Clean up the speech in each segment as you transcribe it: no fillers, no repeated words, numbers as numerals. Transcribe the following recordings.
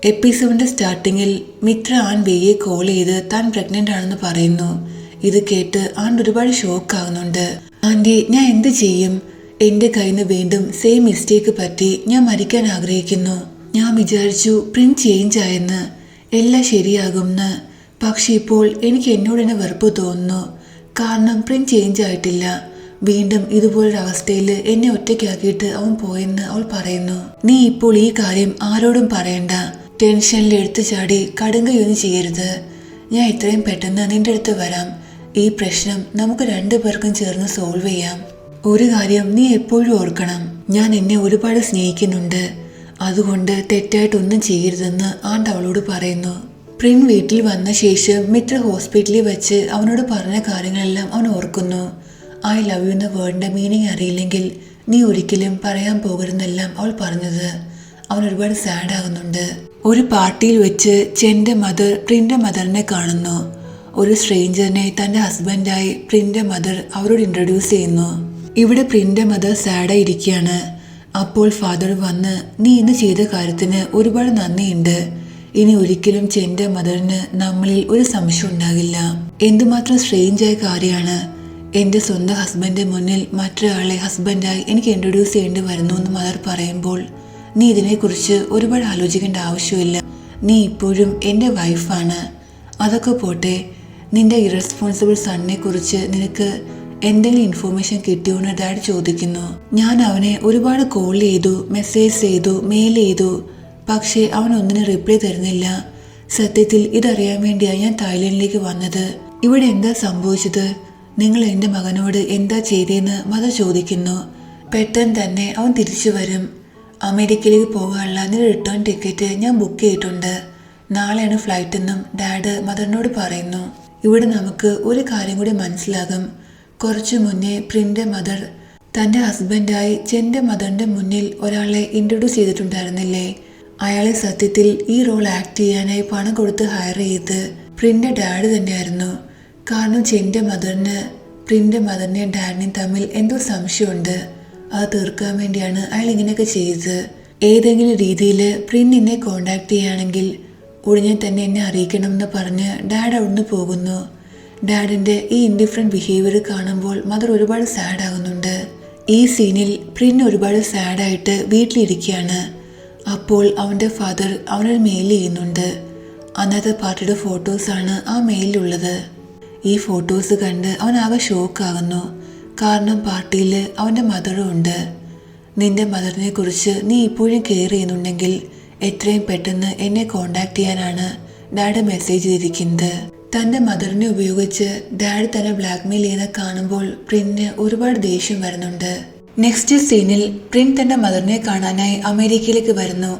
എപ്പിസോഡിന്റെ സ്റ്റാർട്ടിങ്ങിൽ മിത്ര ബിയെ കോൾ ചെയ്ത് താൻ പ്രഗ്നന്റ് ആണെന്ന് പറയുന്നു. ഇത് കേട്ട് ഒരുപാട് ഷോക്ക് ആകുന്നുണ്ട്. ആന്റി, ഞാൻ എന്ത് ചെയ്യും? എന്റെ കയ്യിൽ നിന്ന് വീണ്ടും സെയിം മിസ്റ്റേക്ക് പറ്റി. ഞാൻ മരിക്കാൻ ആഗ്രഹിക്കുന്നു. ഞാൻ വിചാരിച്ചു പ്രിൻസ് ചേഞ്ച് ആയെന്ന്, എല്ലാം ശരിയാകുമെന്ന്. പക്ഷെ ഇപ്പോൾ എനിക്ക് എന്നോട് തന്നെ വെറുപ്പ് തോന്നുന്നു. കാരണം പ്രിൻസ് ചേഞ്ച് ആയിട്ടില്ല. വീണ്ടും ഇതുപോലൊരവസ്ഥയിൽ എന്നെ ഒറ്റയ്ക്കാക്കിയിട്ട് അവൻ പോയെന്ന് അവൾ പറയുന്നു. നീ ഇപ്പോൾ ഈ കാര്യം ആരോടും പറയണ്ട. ടെൻഷനിൽ എടുത്തു ചാടി കടുങ്കയൊന്നും ചെയ്യരുത്. ഞാൻ എത്രയും പെട്ടെന്ന് നിന്റെ അടുത്ത് വരാം. ഈ പ്രശ്നം നമുക്ക് രണ്ടുപേർക്കും ചേർന്ന് സോൾവ് ചെയ്യാം. ഒരു കാര്യം നീ എപ്പോഴും ഓർക്കണം, ഞാൻ എന്നെ ഒരുപാട് സ്നേഹിക്കുന്നുണ്ട്. അതുകൊണ്ട് തെറ്റായിട്ടൊന്നും ചെയ്യരുതെന്ന് അവളോട് പറയുന്നു. പ്രിൻ വീട്ടിൽ വന്ന ശേഷം മിത്ര ഹോസ്പിറ്റലിൽ വെച്ച് അവനോട് പറഞ്ഞ കാര്യങ്ങളെല്ലാം അവൻ ഓർക്കുന്നു. ഐ ലവ് യു എന്ന വേർഡിന്റെ മീനിങ് അറിയില്ലെങ്കിൽ നീ ഒരിക്കലും പറയാൻ പോകരുതെന്നെല്ലാം അവൾ പറഞ്ഞത്. അവൻ ഒരുപാട് സാഡ് ആകുന്നുണ്ട്. ഒരു പാർട്ടിയിൽ വെച്ച് ചെന്റെ മദർ പ്രിന്റെ മദറിനെ കാണുന്നു. ഒരു സ്ട്രേഞ്ചറിനെ തന്റെ ഹസ്ബൻഡായി പ്രിന്റെ മദർ അവരോട് ഇൻട്രൊഡ്യൂസ് ചെയ്യുന്നു. ഇവിടെ പ്രിന്റെ മദർ സാഡായി ഇരിക്കുകയാണ്. അപ്പോൾ ഫാദർ വന്ന്, നീ ഇന്ന് ചെയ്ത കാര്യത്തിന് ഒരുപാട് നന്ദിയുണ്ട്. ഇനി ഒരിക്കലും ചെന്റെ മദറിന് നമ്മളിൽ ഒരു സംശയം ഉണ്ടാകില്ല. എന്തുമാത്രം സ്ട്രേഞ്ചായ കാര്യമാണ്. എന്റെ സ്വന്തം ഹസ്ബൻഡിന്റെ മുന്നിൽ മറ്റൊരാളെ ഹസ്ബൻഡായി എനിക്ക് ഇൻട്രൊഡ്യൂസ് ചെയ്യേണ്ടി വരുന്നു എന്ന് മദർ പറയുമ്പോൾ, നീ ഇതിനെക്കുറിച്ച് ഒരുപാട് ആലോചിക്കേണ്ട ആവശ്യമില്ല. നീ ഇപ്പോഴും എൻ്റെ വൈഫാണ്. അതൊക്കെ പോട്ടെ, നിന്റെ ഇറസ്പോൺസിബിൾ സണ്ണിനെ കുറിച്ച് നിനക്ക് എന്തെങ്കിലും ഇൻഫോർമേഷൻ കിട്ടിയോ എന്ന് ഡാഡ് ചോദിക്കുന്നു. ഞാൻ അവനെ ഒരുപാട് കോൾ ചെയ്തു, മെസ്സേജ് ചെയ്തു, മെയിൽ ചെയ്തു. പക്ഷേ അവനൊന്നിനും റിപ്ലൈ തരുന്നില്ല. സത്യത്തിൽ ഇതറിയാൻ വേണ്ടിയാണ് ഞാൻ തായ്ലൻഡിലേക്ക് വന്നത്. ഇവിടെ എന്താ സംഭവിച്ചത്? നിങ്ങൾ എൻ്റെ മകനോട് എന്താ ചെയ്തതെന്ന് മദർ ചോദിക്കുന്നു. പെട്ടെന്ന് തന്നെ അവൻ തിരിച്ചു വരും. അമേരിക്കയിലേക്ക് പോകാനുള്ള നിന്റെ റിട്ടേൺ ടിക്കറ്റ് ഞാൻ ബുക്ക് ചെയ്തിട്ടുണ്ട്. നാളെയാണ് ഫ്ലൈറ്റ് എന്നും ഡാഡ് മദറിനോട് പറയുന്നു. ഇവിടെ നമുക്ക് ഒരു കാര്യം കൂടി മനസ്സിലാകും. കുറച്ചു മുന്നേ പ്രിന്റെ മദർ തൻ്റെ ഹസ്ബൻഡായി ചെന്റെ മദറിന്റെ മുന്നിൽ ഒരാളെ ഇൻട്രൊഡ്യൂസ് ചെയ്തിട്ടുണ്ടായിരുന്നില്ലേ? അയാളെ സത്യത്തിൽ ഈ റോൾ ആക്ട് ചെയ്യാനായി പണം കൊടുത്ത് ഹയർ ചെയ്ത് പ്രിന്റെ ഡാഡ് തന്നെയായിരുന്നു. കാരണം ചെന്റെ മദറിന് പ്രിന്റെ മദറിനെയും ഡാഡിനെയും തമ്മിൽ എന്തോ സംശയമുണ്ട്. അത് തീർക്കാൻ വേണ്ടിയാണ് അയാൾ ഇങ്ങനെയൊക്കെ ചെയ്തത്. ഏതെങ്കിലും രീതിയിൽ പ്രിൻ എന്നെ കോണ്ടാക്ട് ചെയ്യുകയാണെങ്കിൽ ഉടനെ തന്നെ എന്നെ അറിയിക്കണമെന്ന് പറഞ്ഞ് ഡാഡ് അവിടുന്ന് പോകുന്നു. ഡാഡിൻ്റെ ഈ ഇൻഡിഫറൻറ്റ് ബിഹേവിയർ കാണുമ്പോൾ മദർ ഒരുപാട് സാഡ് ആകുന്നുണ്ട്. ഈ സീനിൽ പ്രിൻ ഒരുപാട് സാഡായിട്ട് വീട്ടിലിരിക്കുകയാണ്. അപ്പോൾ അവൻ്റെ ഫാദർ അവനൊരു മെയിൽ ചെയ്യുന്നുണ്ട്. അന്നത്തെ പാർട്ടിയുടെ ഫോട്ടോസാണ് ആ മെയിലുള്ളത്. ഈ ഫോട്ടോസ് കണ്ട് അവൻ ആകെ ഷോക്കാകുന്നു. കാരണം പാർട്ടിയിൽ അവൻ്റെ മദറും ഉണ്ട്. നിന്റെ മദറിനെ കുറിച്ച് നീ ഇപ്പോഴും കെയർ ചെയ്യുന്നുണ്ടെങ്കിൽ എത്രയും പെട്ടെന്ന് എന്നെ കോണ്ടാക്ട് ചെയ്യാനാണ് ഡാഡ് മെസ്സേജ് ചെയ്തിരിക്കുന്നത്. തൻ്റെ മദറിനെ ഉപയോഗിച്ച് ഡാഡ് തന്നെ ബ്ലാക്ക്മെയിൽ ചെയ്യുന്ന കാണുമ്പോൾ പ്രിന് ഒരുപാട് ദേഷ്യം വരുന്നുണ്ട്. നെക്സ്റ്റ് സീനിൽ പ്രിൻ തൻ്റെ മദറിനെ കാണാനായി അമേരിക്കയിലേക്ക് വരുന്നു.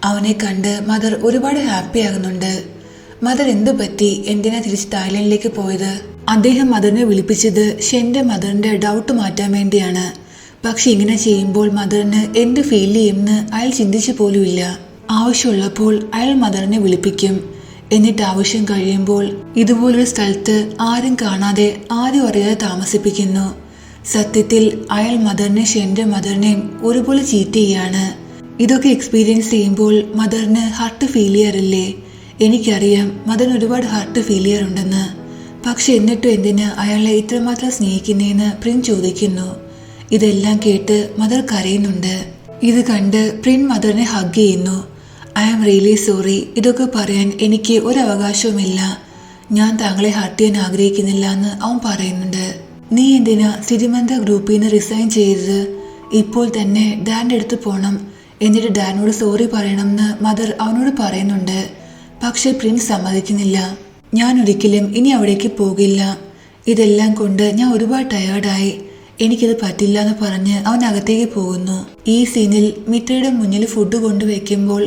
അവനെ കണ്ട് മദർ ഒരുപാട് ഹാപ്പി ആകുന്നുണ്ട്. മദർ എന്തു പറ്റി? എന്തിനാ തിരിച്ച് തായ്ലൻഡിലേക്ക് പോയത്? അദ്ദേഹം മദറിനെ വിളിപ്പിച്ചത് ഷെന്റെ മദറിന്റെ ഡൗട്ട് മാറ്റാൻ വേണ്ടിയാണ്. പക്ഷെ ഇങ്ങനെ ചെയ്യുമ്പോൾ മദറിന് എന്ത് ഫീൽ ചെയ്യുമെന്ന് അയാൾ ചിന്തിച്ചു പോലുമില്ല. ആവശ്യമുള്ളപ്പോൾ അയാൾ മദറിനെ വിളിപ്പിക്കും. എന്നിട്ട് ആവശ്യം കഴിയുമ്പോൾ ഇതുപോലൊരു സ്ഥലത്ത് ആരും കാണാതെ ആരും അറിയാതെ താമസിപ്പിക്കുന്നു. സത്യത്തിൽ അയാൾ മദറിനെ ഷെന്റെ മദറിനെയും ഒരുപോലെ ചീറ്റ് ചെയ്യാണ്. ഇതൊക്കെ എക്സ്പീരിയൻസ് ചെയ്യുമ്പോൾ മദറിന് ഹർട്ട് ഫീൽ ചെയ്യാറില്ലേ? എനിക്കറിയാം മദറിന് ഒരുപാട് ഹർട്ട് ഫീൽ ചെയ്യാറുണ്ടെന്ന്. പക്ഷെ എന്നിട്ടും എന്തിന് അയാളെ ഇത്രമാത്രം സ്നേഹിക്കുന്നതെന്ന് പ്രിൻ ചോദിക്കുന്നു. ഇതെല്ലാം കേട്ട് മദർ കരയുന്നുണ്ട്. ഇത് കണ്ട് പ്രിൻ മദറിനെ ഹഗ് ചെയ്യുന്നു. I am really sorry. ഇതൊക്കെ പറയാൻ എനിക്ക് ഒരവകാശവുമില്ല. ഞാൻ താങ്കളെ ഹർട്ട് ചെയ്യാൻ ആഗ്രഹിക്കുന്നില്ല എന്ന് അവൻ പറയുന്നുണ്ട്. നീ എന്തിനാ സിരിമന്ത ഗ്രൂപ്പിൽ നിന്ന് റിസൈൻ ചെയ്തത്? ഇപ്പോൾ തന്നെ ഡാഡിൻ്റെ അടുത്ത് പോകണം. എന്നിട്ട് ഡാഡിനോട് സോറി പറയണമെന്ന് മദർ അവനോട് പറയുന്നുണ്ട്. പക്ഷെ പ്രിൻസ് സമ്മതിക്കുന്നില്ല. ഞാൻ ഒരിക്കലും ഇനി അവിടേക്ക് പോകില്ല. ഇതെല്ലാം കൊണ്ട് ഞാൻ ഒരുപാട് ടയേർഡായി. എനിക്കിത് പറ്റില്ല എന്ന് പറഞ്ഞ് അവൻ അകത്തേക്ക് പോകുന്നു. ഈ സീനിൽ മിത്രയുടെ മുന്നിൽ ഫുഡ് കൊണ്ടുവയ്ക്കുമ്പോൾ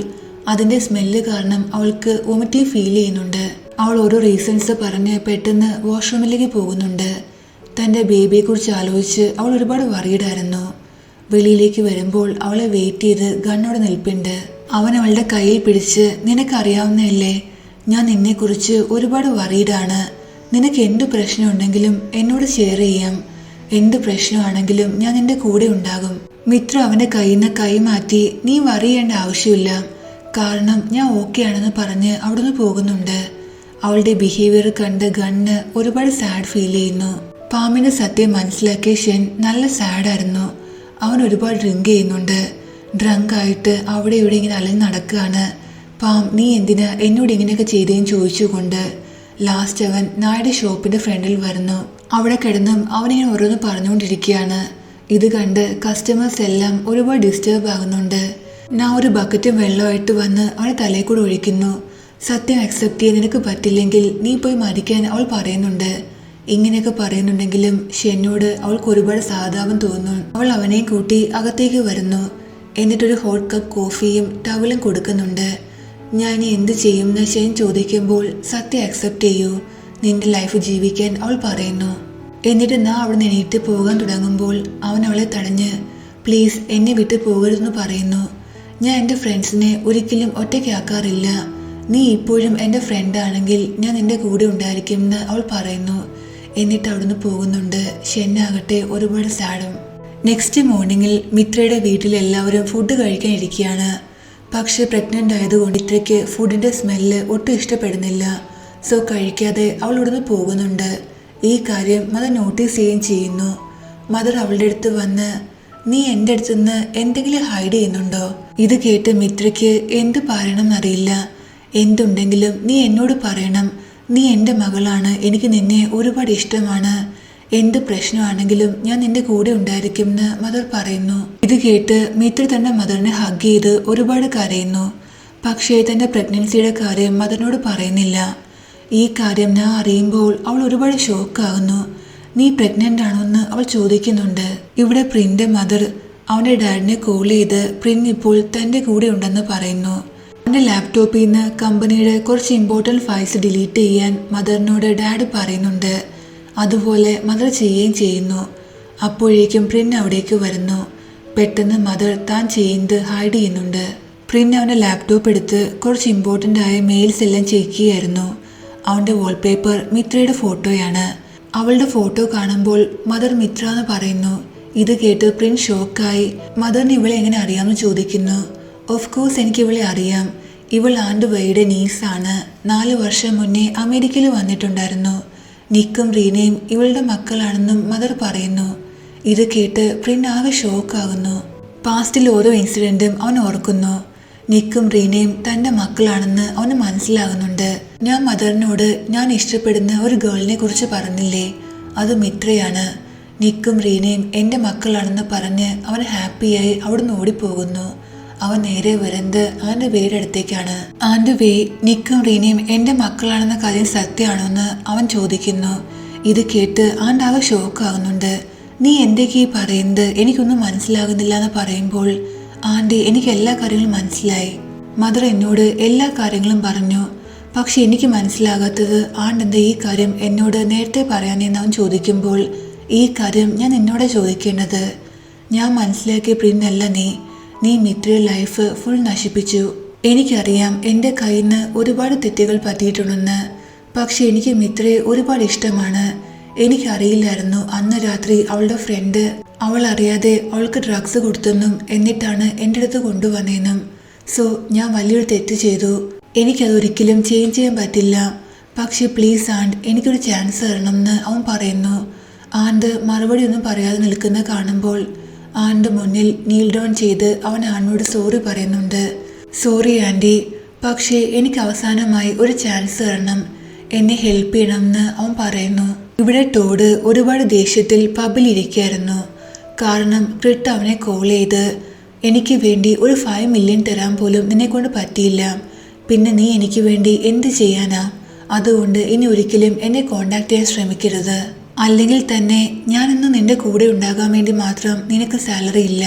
അതിൻ്റെ സ്മെല്ല് കാരണം അവൾക്ക് വോമിറ്റിംഗ് ഫീൽ ചെയ്യുന്നുണ്ട്. അവൾ ഓരോ റീസൺസ് പറഞ്ഞ് പെട്ടെന്ന് വാഷ്റൂമിലേക്ക് പോകുന്നുണ്ട്. തൻ്റെ ബേബിയെക്കുറിച്ച് ആലോചിച്ച് അവൾ ഒരുപാട് വറീഡായിരുന്നു. വെളിയിലേക്ക് വരുമ്പോൾ അവളെ വെയിറ്റ് ചെയ്ത് ഗണ്ണോടെ നിൽപ്പുണ്ട്. അവൻ അവളുടെ കയ്യിൽ പിടിച്ച്, നിനക്കറിയാവുന്നതല്ലേ, ഞാൻ നിന്നെക്കുറിച്ച് ഒരുപാട് വറീഡാണ്. നിനക്ക് എന്ത് പ്രശ്നമുണ്ടെങ്കിലും എന്നോട് ഷെയർ ചെയ്യാം. എന്ത് പ്രശ്നമാണെങ്കിലും ഞാൻ നിന്റെ കൂടെ ഉണ്ടാകും. മിത്ര അവന്റെ കയ്യിൽ നിന്ന് കൈ മാറ്റി, നീ വറി ചെയ്യേണ്ട ആവശ്യമില്ല. കാരണം ഞാൻ ഓക്കെ ആണെന്ന് പറഞ്ഞ് അവിടുന്ന് പോകുന്നുണ്ട്. അവളുടെ ബിഹേവിയർ കണ്ട് ഗണ്ണ് ഒരുപാട് സാഡ് ഫീൽ ചെയ്യുന്നു. പാമിന്റെ സത്യം മനസ്സിലാക്കിയ ഷെൻ നല്ല സാഡായിരുന്നു. അവൻ ഒരുപാട് ഡ്രിങ്ക് ചെയ്യുന്നുണ്ട്. ഡ്രങ്ക് ആയിട്ട് അവിടെ ഇവിടെ ഇങ്ങനെ അലഞ്ഞ് നടക്കുകയാണ്. പാം, നീ എന്തിനാ എന്നോട് ഇങ്ങനെയൊക്കെ ചെയ്തേന്ന് ചോദിച്ചുകൊണ്ട് ലാസ്റ്റ് അവൻ നായുടെ ഷോപ്പിന്റെ ഫ്രണ്ടിൽ വരുന്നു. അവിടെ കിടന്നും അവനിങ്ങനെ ഓരോന്ന് പറഞ്ഞുകൊണ്ടിരിക്കുകയാണ്. ഇത് കണ്ട് കസ്റ്റമേഴ്സ് എല്ലാം ഒരുപാട് ഡിസ്റ്റർബ് ആകുന്നുണ്ട്. ഞാൻ ഒരു ബക്കറ്റും വെള്ളമായിട്ട് വന്ന് അവളെ തലയിൽ കൂടെ ഒഴിക്കുന്നു. സത്യം അക്സെപ്റ്റ് ചെയ്യാൻ നിനക്ക് പറ്റില്ലെങ്കിൽ നീ പോയി മരിക്കാൻ അവൾ പറയുന്നുണ്ട്. ഇങ്ങനെയൊക്കെ പറയുന്നുണ്ടെങ്കിലും ഷെന്നോട് അവൾക്ക് ഒരുപാട് സഹതാപം തോന്നുന്നു. അവൾ അവനെയും കൂട്ടി അകത്തേക്ക് വരുന്നു. എന്നിട്ടൊരു ഹോട്ട് കപ്പ് കോഫിയും ടവലും കൊടുക്കുന്നുണ്ട്. ഞാൻ ഇനി എന്ത് ചെയ്യും എന്ന് ഷെൻ ചോദിക്കുമ്പോൾ സത്യം അക്സെപ്റ്റ് ചെയ്യൂ, നിന്റെ ലൈഫ് ജീവിക്കാൻ അവൾ പറയുന്നു. എന്നിട്ട് ഞാൻ അവിടെ എണീറ്റ് പോകാൻ തുടങ്ങുമ്പോൾ അവൻ അവളെ തടഞ്ഞ് പ്ലീസ് എന്നെ വിട്ട് പോകരുതെന്ന് പറയുന്നു. ഞാൻ എൻ്റെ ഫ്രണ്ട്സിനെ ഒരിക്കലും ഒറ്റയ്ക്കാക്കാറില്ല. നീ ഇപ്പോഴും എൻ്റെ ഫ്രണ്ടാണെങ്കിൽ ഞാൻ നിന്റെ കൂടെ ഉണ്ടായിരിക്കും എന്ന് അവൾ പറയുന്നു. എന്നിട്ട് അവിടുന്ന് പോകുന്നുണ്ട്. ഷെന്നാകട്ടെ ഒരുപാട് സാഡും. നെക്സ്റ്റ് മോർണിംഗിൽ മിത്രയുടെ വീട്ടിലെല്ലാവരും ഫുഡ് കഴിക്കാൻ ഇരിക്കുകയാണ്. പക്ഷെ പ്രഗ്നൻ്റ് ആയതുകൊണ്ട് മിത്രയ്ക്ക് ഫുഡിൻ്റെ സ്മെല്ല് ഒട്ടും ഇഷ്ടപ്പെടുന്നില്ല. സോ കഴിക്കാതെ അവൾ ഇവിടുന്ന് പോകുന്നുണ്ട്. ഈ കാര്യം മദർ നോട്ടീസ് ചെയ്യുകയും ചെയ്യുന്നു. മദർ അവളുടെ അടുത്ത് വന്ന് നീ എൻ്റെ അടുത്ത് നിന്ന് എന്തെങ്കിലും ഹൈഡ് ചെയ്യുന്നുണ്ടോ? ഇത് കേട്ട് മിത്രയ്ക്ക് എന്ത് പറയണമെന്നറിയില്ല. എന്തുണ്ടെങ്കിലും നീ എന്നോട് പറയണം. നീ എൻ്റെ മകളാണ്, എനിക്ക് നിന്നെ ഒരുപാട് ഇഷ്ടമാണ്. എന്ത് പ്രശ്നമാണെങ്കിലും ഞാൻ നിന്റെ കൂടെ ഉണ്ടായിരിക്കും എന്ന് മദർ പറയുന്നു. ഇത് കേട്ട് മിത്ര തന്റെ മദറിനെ ഹഗ് ചെയ്ത് ഒരുപാട് കരയുന്നു. പക്ഷേ തന്റെ പ്രഗ്നൻസിയുടെ കാര്യം മദറിനോട് പറയുന്നില്ല. ഈ കാര്യം ഞാൻ അറിയുമ്പോൾ അവൾ ഒരുപാട് ഷോക്കാകുന്നു. നീ പ്രഗ്നൻ്റ് ആണോ എന്ന് അവൾ ചോദിക്കുന്നുണ്ട്. ഇവിടെ പ്രിൻ്റെ മദർ അവൻ്റെ ഡാഡിനെ കോൾ ചെയ്ത് പ്രിൻ ഇപ്പോൾ തൻ്റെ കൂടെ ഉണ്ടെന്ന് പറയുന്നു. അവൻ്റെ ലാപ്ടോപ്പിൽ നിന്ന് കമ്പനിയുടെ കുറച്ച് ഇമ്പോർട്ടൻറ്റ് ഫയൽസ് ഡിലീറ്റ് ചെയ്യാൻ മദറിനോട് ഡാഡ് പറയുന്നുണ്ട്. അതുപോലെ മദർ ചെയ്യുകയും ചെയ്യുന്നു. അപ്പോഴേക്കും പ്രിൻ അവിടേക്ക് വരുന്നു. പെട്ടെന്ന് മദർ താൻ ചെയ്യുന്നത് ഹൈഡ് ചെയ്യുന്നുണ്ട്. പ്രിൻ അവൻ്റെ ലാപ്ടോപ്പ് എടുത്ത് കുറച്ച് ഇമ്പോർട്ടൻ്റ് ആയ മെയിൽസ് എല്ലാം ചെക്ക് ചെയ്യായിരുന്നു. അവൻ്റെ വാൾപേപ്പർ മിത്രയുടെ ഫോട്ടോയാണ്. അവളുടെ ഫോട്ടോ കാണുമ്പോൾ മദർ മിത്ര എന്ന് പറയുന്നു. ഇത് കേട്ട് പ്രിൻ ഷോക്കായി മദറിന് ഇവളെ എങ്ങനെ അറിയാമെന്ന് ചോദിക്കുന്നു. ഓഫ് കോഴ്സ് എനിക്ക് ഇവളെ അറിയാം. ഇവൾ ആൻഡ് വൈയുടെ നീസാണ്. 4 വർഷം മുന്നേ അമേരിക്കയിൽ വന്നിട്ടുണ്ടായിരുന്നു. നിക്കും റീനയും ഇവളുടെ മക്കളാണെന്നും മദർ പറയുന്നു. ഇത് കേട്ട് പ്രിൻ ആകെ ഷോക്കാകുന്നു. പാസ്റ്റിൽ ഓരോ ഇൻസിഡൻറ്റും അവൻ ഓർക്കുന്നു. നിക്കും റീനയും തൻ്റെ മക്കളാണെന്ന് അവന് മനസ്സിലാകുന്നുണ്ട്. ഞാൻ മദറിനോട് ഞാൻ ഇഷ്ടപ്പെടുന്ന ഒരു ഗേളിനെ കുറിച്ച് പറഞ്ഞില്ലേ, അത് മിത്രയാണ്. നിക്കും റീനയും എൻ്റെ മക്കളാണെന്ന് പറഞ്ഞ് അവൻ ഹാപ്പിയായി അവിടുന്ന് ഓടിപ്പോകുന്നു. അവൻ നേരെ വരുന്നത് ആൻ്റെ വേയുടെ അടുത്തേക്കാണ്. ആൻ്റെ വേ നിക്കും റീനയും എൻ്റെ മക്കളാണെന്ന കാര്യം സത്യമാണോ എന്ന് അവൻ ചോദിക്കുന്നു. ഇത് കേട്ട് ആണ്ടാകെ ഷോക്കാകുന്നുണ്ട്. നീ എന്തൊക്കെ ഈ പറയുന്നത്, എനിക്കൊന്നും മനസ്സിലാകുന്നില്ല എന്ന് പറയുമ്പോൾ ആൻറ്റി എനിക്ക് എല്ലാ കാര്യങ്ങളും മനസ്സിലായി. മദർ എന്നോട് എല്ലാ കാര്യങ്ങളും പറഞ്ഞു. പക്ഷെ എനിക്ക് മനസ്സിലാകാത്തത് ആണ്ടെന്താ ഈ കാര്യം എന്നോട് നേരത്തെ പറയാനെന്ന് അവൻ ചോദിക്കുമ്പോൾ ഈ കാര്യം ഞാൻ എന്നോട് ചോദിക്കേണ്ടത്. ഞാൻ മനസ്സിലാക്കിയ പ്രിന്നല്ല നീ മിത്രയുടെ ലൈഫ് ഫുൾ നശിപ്പിച്ചു. എനിക്കറിയാം എൻ്റെ കയ്യിൽ നിന്ന് ഒരുപാട് തെറ്റുകൾ പറ്റിയിട്ടുണ്ടെന്ന്. പക്ഷെ എനിക്ക് മിത്രയെ ഒരുപാട് ഇഷ്ടമാണ്. എനിക്കറിയില്ലായിരുന്നു അന്ന് രാത്രി അവളുടെ ഫ്രണ്ട് അവൾ അറിയാതെ അവൾക്ക് ഡ്രഗ്സ് കൊടുത്തെന്നും എന്നിട്ടാണ് എൻ്റെ അടുത്ത് കൊണ്ടുവന്നതെന്നും. സോ ഞാൻ വലിയൊരു തെറ്റ് ചെയ്തു. എനിക്കതൊരിക്കലും ചേഞ്ച് ചെയ്യാൻ പറ്റില്ല. പക്ഷെ പ്ലീസ് ആൻഡ് എനിക്കൊരു ചാൻസ് തരണം എന്ന് അവൻ പറയുന്നു. ആൻഡ് മറുപടി ഒന്നും പറയാതെ നിൽക്കുന്ന കാണുമ്പോൾ ആൻഡ് മുന്നിൽ നീൽ ഡൗൺ ചെയ്ത് അവൻ ആനോട് സോറി പറയുന്നുണ്ട്. സോറി ആൻറ്റി, പക്ഷേ എനിക്ക് അവസാനമായി ഒരു ചാൻസ് തരണം, എന്നെ ഹെൽപ്പ് ചെയ്യണമെന്ന് അവൻ പറയുന്നു. ഇവിടെ ടോഡ് ഒരുപാട് ദേഷ്യത്തിൽ പബ്ബിലിരിക്കുകയായിരുന്നു. കാരണം ക്രിട്ട് അവനെ കോൾ ചെയ്ത് എനിക്ക് വേണ്ടി ഒരു 5 മില്യൺ തരാൻ പോലും നിന്നെക്കൊണ്ട് പറ്റിയില്ല, പിന്നെ നീ എനിക്ക് വേണ്ടി എന്ത് ചെയ്യാനാ? അതുകൊണ്ട് ഇനി ഒരിക്കലും എന്നെ കോണ്ടാക്ട് ചെയ്യാൻ ശ്രമിക്കരുത്. അല്ലെങ്കിൽ തന്നെ ഞാനിന്ന് നിന്റെ കൂടെ ഉണ്ടാകാൻ വേണ്ടി മാത്രം നിനക്ക് സാലറി ഇല്ല.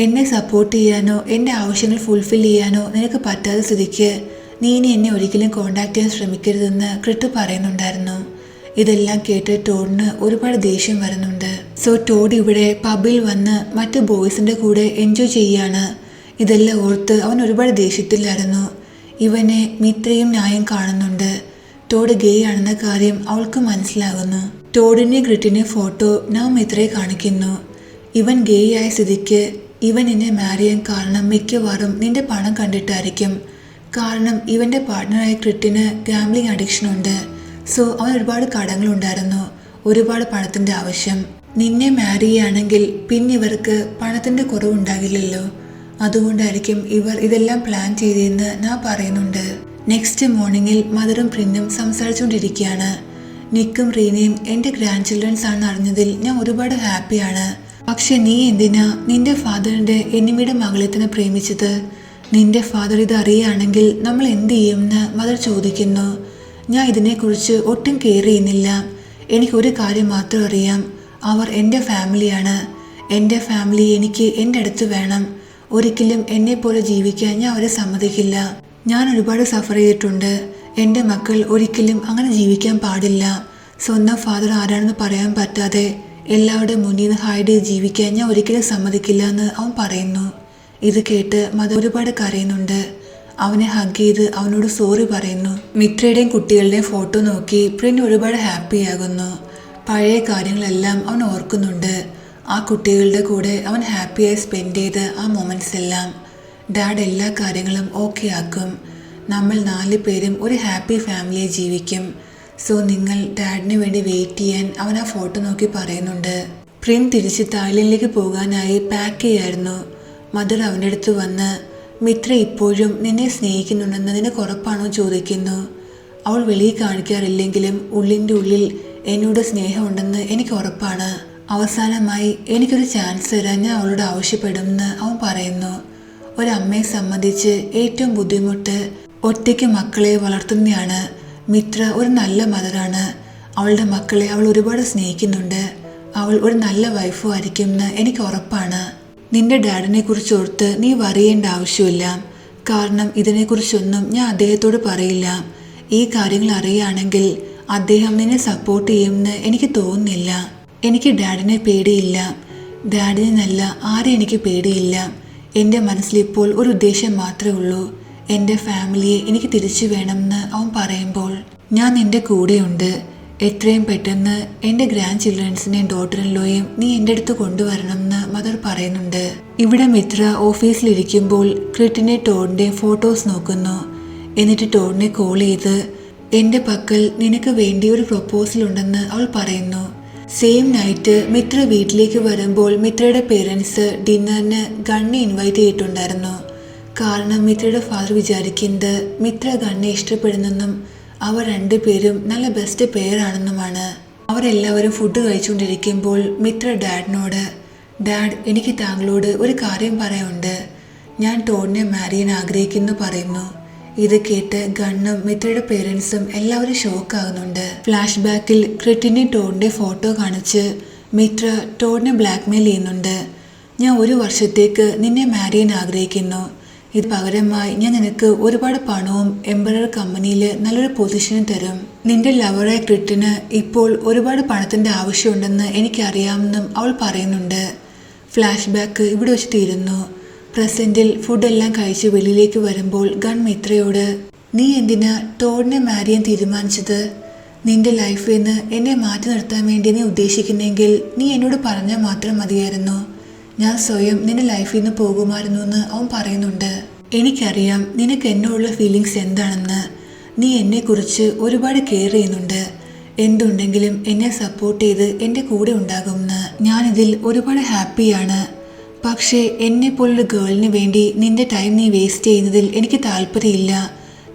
എന്നെ സപ്പോർട്ട് ചെയ്യാനോ എൻ്റെ ആവശ്യങ്ങൾ ഫുൾഫിൽ ചെയ്യാനോ നിനക്ക് പറ്റാത്ത സ്ഥിതിക്ക് നീ ഇനി എന്നെ ഒരിക്കലും കോണ്ടാക്ട് ചെയ്യാൻ ശ്രമിക്കരുതെന്ന് ക്രിട്ട് പറയുന്നുണ്ടായിരുന്നു. ഇതെല്ലാം കേട്ട് ടോഡിന് ഒരുപാട് ദേഷ്യം വരുന്നുണ്ട്. സോ ടോഡ് ഇവിടെ പബ്ബിൽ വന്ന് മറ്റ് ബോയ്സിൻ്റെ കൂടെ എൻജോയ് ചെയ്യാണ്. ഇതെല്ലാം ഓർത്ത് അവൻ ഒരുപാട് ദേഷ്യത്തിലായിരുന്നു. ഇവനെ മിത്രയും ന്യായം കാണുന്നുണ്ട്. ടോഡ് ഗേ ആണെന്ന കാര്യം അവൾക്ക് മനസ്സിലാകുന്നു. ടോഡിൻ്റെ ഗ്രിറ്റിൻ്റെ ഫോട്ടോ നാം മിത്രയെ കാണിക്കുന്നു. ഇവൻ ഗേ ആയ സ്ഥിതിക്ക് ഇവൻ എന്നെ മാരി ചെയ്യാൻ കാരണം മിക്കവാറും നിന്റെ പണം കണ്ടിട്ടായിരിക്കും. കാരണം ഇവൻ്റെ പാർട്ട്ണറായ ക്രിറ്റിന് ഗാംബ്ലിംഗ് അഡിക്ഷൻ ഉണ്ട്. സോ അവൻ ഒരുപാട് കടങ്ങളുണ്ടായിരുന്നു, ഒരുപാട് പണത്തിൻ്റെ ആവശ്യം. നിന്നെ മാരി ചെയ്യുകയാണെങ്കിൽ പിന്നെ ഇവർക്ക് പണത്തിൻ്റെ കുറവുണ്ടാകില്ലല്ലോ. അതുകൊണ്ടായിരിക്കും ഇവർ ഇതെല്ലാം പ്ലാൻ ചെയ്തതെന്ന് ഞാൻ പറയുന്നുണ്ട്. നെക്സ്റ്റ് മോർണിംഗിൽ മദറും പ്രിന്നും സംസാരിച്ചുകൊണ്ടിരിക്കുകയാണ്. നിക്കും റീനയും എൻ്റെ ഗ്രാൻഡ് ചിൽഡ്രൻസ് ആണെന്ന് അറിഞ്ഞതിൽ ഞാൻ ഒരുപാട് ഹാപ്പിയാണ്. പക്ഷെ നീ എന്തിനാ നിന്റെ ഫാദറിൻ്റെ എനിമിയുടെ മകളെ തന്നെ പ്രേമിച്ചത്? നിന്റെ ഫാദർ ഇത് അറിയുകയാണെങ്കിൽ നമ്മൾ എന്ത് ചെയ്യുമെന്ന് മദർ ചോദിക്കുന്നു. ഞാൻ ഇതിനെക്കുറിച്ച് ഒട്ടും കെയർ ചെയ്യുന്നില്ല. എനിക്കൊരു കാര്യം മാത്രം അറിയാം, അവർ എൻ്റെ ഫാമിലിയാണ്. എൻ്റെ ഫാമിലി എനിക്ക് എൻ്റെ അടുത്ത് വേണം. ഒരിക്കലും എന്നെപ്പോലെ ജീവിക്കാൻ ഞാൻ അവരെ സമ്മതിക്കില്ല. ഞാൻ ഒരുപാട് സഫർ ചെയ്തിട്ടുണ്ട്. എൻ്റെ മക്കൾ ഒരിക്കലും അങ്ങനെ ജീവിക്കാൻ പാടില്ല. സ്വന്തം ഫാദർ ആരാണെന്ന് പറയാൻ പറ്റാതെ എല്ലാവരുടെ മുന്നിൽ നിന്ന് ഹൈഡ് ചെയ്ത് ജീവിക്കാൻ ഞാൻ ഒരിക്കലും സമ്മതിക്കില്ല എന്ന് അവൻ പറയുന്നു. ഇത് കേട്ട് മദർ ഒരുപാട് കരയുന്നുണ്ട്. അവനെ ഹഗ് ചെയ്ത് അവനോട് സോറി പറയുന്നു. മിത്രയുടെയും കുട്ടികളുടെയും ഫോട്ടോ നോക്കി പ്രിൻ ഒരുപാട് ഹാപ്പിയാകുന്നു. പഴയ കാര്യങ്ങളെല്ലാം അവൻ ഓർക്കുന്നുണ്ട്. ആ കുട്ടികളുടെ കൂടെ അവൻ ഹാപ്പിയായി സ്പെൻഡ് ചെയ്ത് ആ മൊമെൻറ്റ്സ് എല്ലാം. ഡാഡ് എല്ലാ കാര്യങ്ങളും ഓക്കെ ആക്കും. നമ്മൾ 4 പേരും ഒരു ഹാപ്പി ഫാമിലിയെ ജീവിക്കും. സോ നിങ്ങൾ ഡാഡിന് വേണ്ടി വെയിറ്റ് ചെയ്യാൻ അവൻ ആ ഫോട്ടോ നോക്കി പറയുന്നുണ്ട്. പ്രിൻ തിരിച്ച് തായ്ലൻഡിലേക്ക് പോകാനായി പാക്ക് ചെയ്യായിരുന്നു. മദർ അവൻ്റെ അടുത്ത് വന്ന് മിത്ര ഇപ്പോഴും നിന്നെ സ്നേഹിക്കുന്നുണ്ടെന്ന് നിനക്ക് ഉറപ്പാണോ ചോദിക്കുന്നു. അവൾ വെളിയിൽ കാണിക്കാറില്ലെങ്കിലും ഉള്ളിൻ്റെ ഉള്ളിൽ എന്നോട് സ്നേഹമുണ്ടെന്ന് എനിക്ക് ഉറപ്പാണ്. അവസാനമായി എനിക്കൊരു ചാൻസ് തരാൻ ഞാൻ അവളോട് ആവശ്യപ്പെടുമെന്ന് അവൻ പറയുന്നു. ഒരമ്മയെ സംബന്ധിച്ച് ഏറ്റവും ബുദ്ധിമുട്ട് ഒറ്റയ്ക്ക് മക്കളെ വളർത്തുന്നതാണ്. മിത്ര ഒരു നല്ല മദറാണ്. അവളുടെ മക്കളെ അവൾ ഒരുപാട് സ്നേഹിക്കുന്നുണ്ട്. അവൾ ഒരു നല്ല വൈഫും ആയിരിക്കുമെന്ന് എനിക്ക് ഉറപ്പാണ്. നിന്റെ ഡാഡിനെ കുറിച്ച് ഓർത്ത് നീ വറിയേണ്ട ആവശ്യമില്ല. കാരണം ഇതിനെക്കുറിച്ചൊന്നും ഞാൻ അദ്ദേഹത്തോട് പറയില്ല. ഈ കാര്യങ്ങൾ അറിയുകയാണെങ്കിൽ അദ്ദേഹം നിന്നെ സപ്പോർട്ട് ചെയ്യുമെന്ന് എനിക്ക് തോന്നുന്നില്ല. എനിക്ക് ഡാഡിനെ പേടിയില്ല. ഡാഡിനെ നല്ല ആരെയും എനിക്ക് പേടിയില്ല. എൻ്റെ മനസ്സിലിപ്പോൾ ഒരു ഉദ്ദേശം മാത്രമേ ഉള്ളൂ, എൻ്റെ ഫാമിലിയെ എനിക്ക് തിരിച്ചു വേണമെന്ന് അവൻ പറയുമ്പോൾ ഞാൻ നിൻ്റെ കൂടെയുണ്ട്. എത്രയും പെട്ടെന്ന് എൻ്റെ ഗ്രാൻഡ് ചിൽഡ്രൻസിനെയും ഡോട്ടറിൻലോയും നീ എൻ്റെ അടുത്ത് കൊണ്ടുവരണമെന്ന് മദർ പറയുന്നുണ്ട്. ഇവിടെ മിത്ര ഓഫീസിലിരിക്കുമ്പോൾ ക്രിറ്റിനെ ടോഡിൻ്റെയും ഫോട്ടോസ് നോക്കുന്നു. എന്നിട്ട് ടോഡിനെ കോൾ ചെയ്ത് എൻ്റെ പക്കൽ നിനക്ക് വേണ്ടി ഒരു പ്രൊപ്പോസൽ ഉണ്ടെന്ന് അവൾ പറയുന്നു. സെയിം നൈറ്റ് മിത്ര വീട്ടിലേക്ക് വരുമ്പോൾ മിത്രയുടെ പേരൻസ് ഡിന്നറിന് ഗണ്ണെ ഇൻവൈറ്റ് ചെയ്തിട്ടുണ്ടായിരുന്നു. കാരണം മിത്രയുടെ ഫാദർ വിചാരിക്കുന്നത് മിത്ര ഗണ്ണെ ഇഷ്ടപ്പെടുന്നെന്നും അവർ 2 പേരും നല്ല ബെസ്റ്റ് പെയറാണെന്നുമാണ്. അവരെല്ലാവരും ഫുഡ് കഴിച്ചുകൊണ്ടിരിക്കുമ്പോൾ മിത്ര ഡാഡിനോട്, ഡാഡ് എനിക്ക് താങ്കളോട് ഒരു കാര്യം പറയാനുണ്ട്. ഞാൻ ടോഡിനെ മാരി ചെയ്യാൻ ആഗ്രഹിക്കുന്നു പറയുന്നു. ഇത് കേട്ട് ഗണ്ണും മിത്രയുടെ പേരൻസും എല്ലാവരും ഷോക്കാകുന്നുണ്ട്. ഫ്ലാഷ് ബാക്കിൽ ക്രിറ്റിനെ ടോഡിൻ്റെ ഫോട്ടോ കാണിച്ച് മിത്ര ടോഡിനെ ബ്ലാക്ക്മെയിൽ ചെയ്യുന്നുണ്ട്. ഞാൻ 1 വർഷത്തേക്ക് നിന്നെ മാരി ചെയ്യാൻ ആഗ്രഹിക്കുന്നു. ഇത് പകരമായി ഞാൻ നിനക്ക് ഒരുപാട് പണവും എംബറർ കമ്പനിയിൽ നല്ലൊരു പൊസിഷനും തരും. നിന്റെ ലവറായ ക്രിറ്റിന് ഇപ്പോൾ ഒരുപാട് പണത്തിൻ്റെ ആവശ്യമുണ്ടെന്ന് എനിക്കറിയാമെന്നും അവൾ പറയുന്നുണ്ട്. ഫ്ലാഷ് ബാക്ക് ഇവിടെ വെച്ച് തീരുന്നു. പ്രസൻറ്റിൽ ഫുഡെല്ലാം കഴിച്ച് വെളിയിലേക്ക് വരുമ്പോൾ ഗൺ മിത്രയോട്, നീ എന്തിനാ ടോഡിനെ മാരി ചെയ്യാൻ തീരുമാനിച്ചത്? നിന്റെ ലൈഫിൽ നിന്ന് എന്നെ മാറ്റി നിർത്താൻ വേണ്ടി നീ ഉദ്ദേശിക്കുന്നെങ്കിൽ നീ എന്നോട് പറഞ്ഞാൽ മാത്രം മതിയായിരുന്നു. ഞാൻ സ്വയം നിന്റെ ലൈഫിൽ നിന്ന് പോകുമായിരുന്നു എന്ന് അവൻ പറയുന്നുണ്ട്. എനിക്കറിയാം നിനക്ക് എന്നോടുള്ള ഫീലിങ്സ് എന്താണെന്ന്. നീ എന്നെക്കുറിച്ച് ഒരുപാട് കെയർ ചെയ്യുന്നുണ്ട്. എന്തുണ്ടെങ്കിലും എന്നെ സപ്പോർട്ട് ചെയ്ത് എൻ്റെ കൂടെ ഉണ്ടാകുമെന്ന്. ഞാനിതിൽ ഒരുപാട് ഹാപ്പിയാണ്. പക്ഷേ എന്നെപ്പോലൊരു ഗേളിന് വേണ്ടി നിന്റെ ടൈം നീ വേസ്റ്റ് ചെയ്യുന്നതിൽ എനിക്ക് താല്പര്യമില്ല.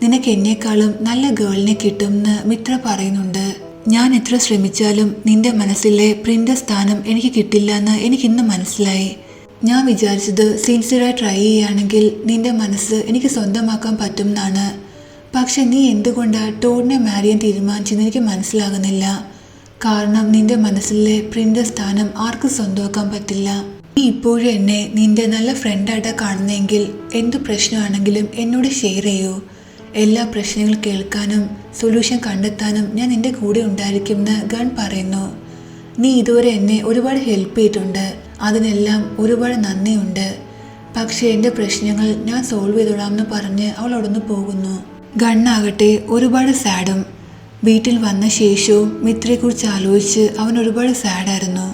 നിനക്ക് എന്നെക്കാളും നല്ല ഗേളിനെ കിട്ടുമെന്ന് മിത്ര പറയുന്നുണ്ട്. ഞാൻ എത്ര ശ്രമിച്ചാലും നിന്റെ മനസ്സിലെ പ്രിൻ്റെ സ്ഥാനം എനിക്ക് കിട്ടില്ല എന്ന് എനിക്കിന്ന് മനസ്സിലായി. ഞാൻ വിചാരിച്ചത് സിൻസിയറായി ട്രൈ ചെയ്യുകയാണെങ്കിൽ നിന്റെ മനസ്സ് എനിക്ക് സ്വന്തമാക്കാൻ പറ്റുമെന്നാണ്. പക്ഷെ നീ എന്തുകൊണ്ടാണ് ടോഡിനെ മാരി ചെയ്യാൻ തീരുമാനിച്ചെന്ന് എനിക്ക് മനസ്സിലാകുന്നില്ല. കാരണം നിന്റെ മനസ്സിലെ പ്രിൻ്റെ സ്ഥാനം ആർക്കും സ്വന്തമാക്കാൻ പറ്റില്ല. നീ ഇപ്പോഴും എന്നെ നിന്റെ നല്ല ഫ്രണ്ടായിട്ടാണ് കാണുന്നതെങ്കിൽ എന്ത് പ്രശ്നമാണെങ്കിലും എന്നോട് ഷെയർ ചെയ്യൂ. എല്ലാ പ്രശ്നങ്ങൾ കേൾക്കാനും സൊല്യൂഷൻ കണ്ടെത്താനും ഞാൻ നിന്റെ കൂടെ ഉണ്ടായിരിക്കുമെന്ന് ഗൺ പറയുന്നു. നീ ഇതുവരെ എന്നെ ഒരുപാട് ഹെൽപ്പ് ചെയ്തിട്ടുണ്ട്. അതിനെല്ലാം ഒരുപാട് നന്ദിയുണ്ട്. പക്ഷേ എൻ്റെ പ്രശ്നങ്ങൾ ഞാൻ സോൾവ് ചെയ്തോളാമെന്ന് പറഞ്ഞ് അവൾ അവിടുന്ന് പോകുന്നു. ഗണ്ണാകട്ടെ ഒരുപാട് സാഡും. വീട്ടിൽ വന്ന ശേഷവും മിത്രയെക്കുറിച്ച് ആലോചിച്ച് അവൻ ഒരുപാട് സാഡായിരുന്നു.